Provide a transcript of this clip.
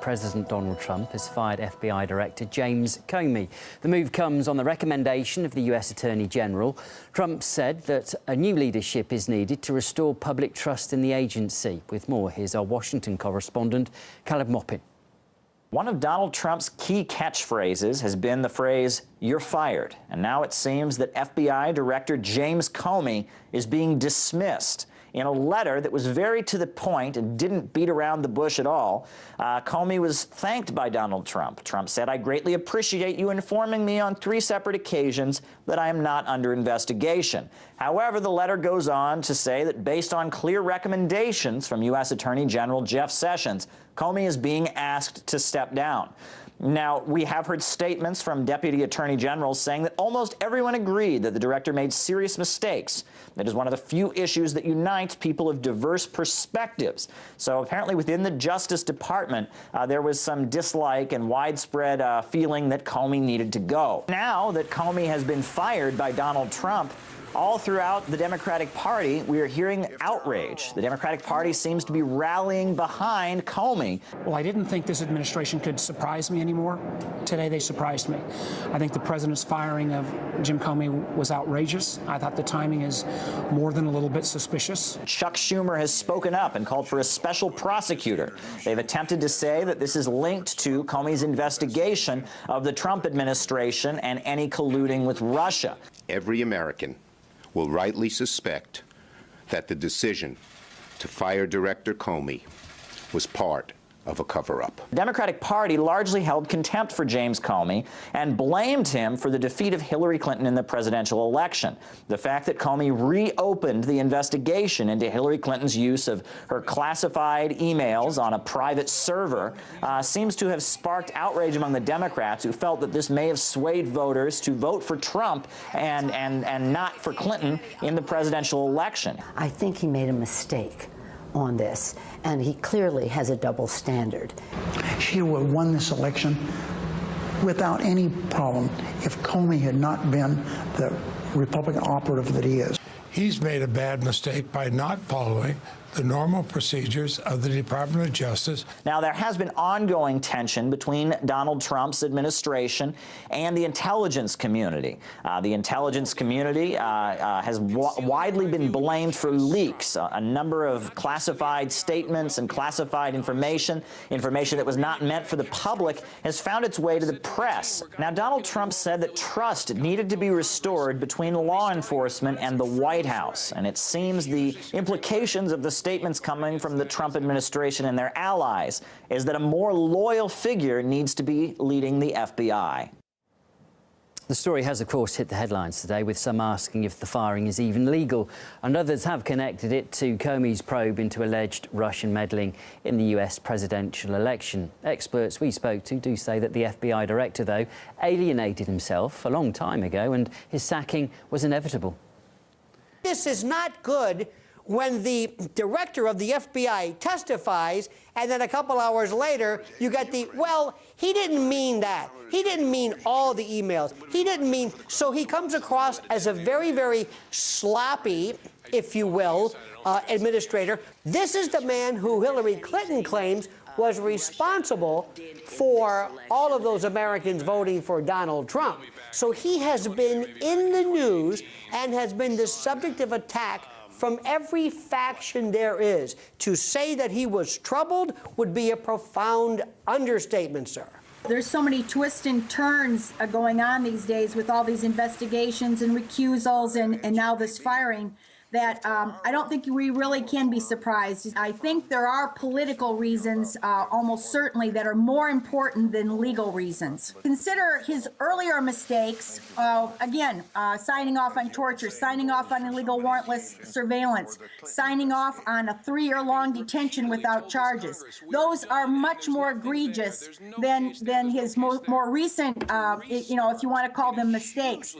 President Donald Trump has fired FBI Director James Comey. The move comes on the recommendation of the US Attorney General. Trump said that a new leadership is needed to restore public trust in the agency. With more, here's our Washington correspondent, Maupin. One of Donald Trump's key catchphrases has been the phrase, "You're fired." And now it seems that FBI Director James Comey is being dismissed. In a letter that was very to the point and didn't beat around the bush at all, Comey was thanked by Donald Trump. Trump said, "I greatly appreciate you informing me on 3 separate occasions that I am not under investigation." However, the letter goes on to say that based on clear recommendations from U.S. Attorney General Jeff Sessions, Comey is being asked to step down. Now, we have heard statements from Deputy Attorney Generals saying that almost everyone agreed that the director made serious mistakes. It is one of the few issues that unites people of diverse perspectives. So apparently within the Justice Department, there was some dislike and widespread feeling that Comey needed to go. Now that Comey has been fired by Donald Trump, all throughout the Democratic Party, we are hearing outrage. The Democratic Party seems to be rallying behind Comey. Well, I didn't think this administration could surprise me anymore. Today, they surprised me. I think the president's firing of Jim Comey was outrageous. I thought the timing is more than a little bit suspicious. Chuck Schumer has spoken up and called for a special prosecutor. They've attempted to say that this is linked to Comey's investigation of the Trump administration and any colluding with Russia. Every American will rightly suspect that the decision to fire Director Comey was part of a cover-up. The Democratic Party largely held contempt for James Comey and blamed him for the defeat of Hillary Clinton in the presidential election. The fact that Comey reopened the investigation into Hillary Clinton's use of her classified emails on a private server seems to have sparked outrage among the Democrats, who felt that this may have swayed voters to vote for Trump and not for Clinton in the presidential election. I think he made a mistake on this, and he clearly has a double standard. She would have won this election without any problem if Comey had not been the Republican operative that he is. He's made a bad mistake by not following the normal procedures of the Department of Justice. Now, there has been ongoing tension between Donald Trump's administration and the intelligence community. The intelligence community has widely been blamed for leaks. A number of classified statements and classified information that was not meant for the public has found its way to the press. Now, Donald Trump said that trust needed to be restored between law enforcement and the White House, and it seems the implications of the statements coming from the Trump administration and their allies is that a more loyal figure needs to be leading the FBI. The story has, of course, hit the headlines today, with some asking if the firing is even legal, and others have connected it to Comey's probe into alleged Russian meddling in the US presidential election. Experts we spoke to do say that the FBI director, though, alienated himself a long time ago, and his sacking was inevitable. This is not good when the director of the FBI testifies, and then a couple hours later, you get well, he didn't mean that. He didn't mean all the emails. He didn't mean, so he comes across as a very, very sloppy, if you will, administrator. This is the man who Hillary Clinton claims was responsible for all of those Americans voting for Donald Trump. So he has been in the news and has been the subject of attack from every faction there is. To say that he was troubled would be a profound understatement, sir. There's so many twists and turns going on these days with all these investigations and recusals and now this firing, that I don't think we really can be surprised. I think there are political reasons, almost certainly, that are more important than legal reasons. Consider his earlier mistakes, again, signing off on torture, signing off on illegal warrantless surveillance, signing off on a 3-year-long detention without charges. Those are much more egregious than his more recent, if you want to call them mistakes.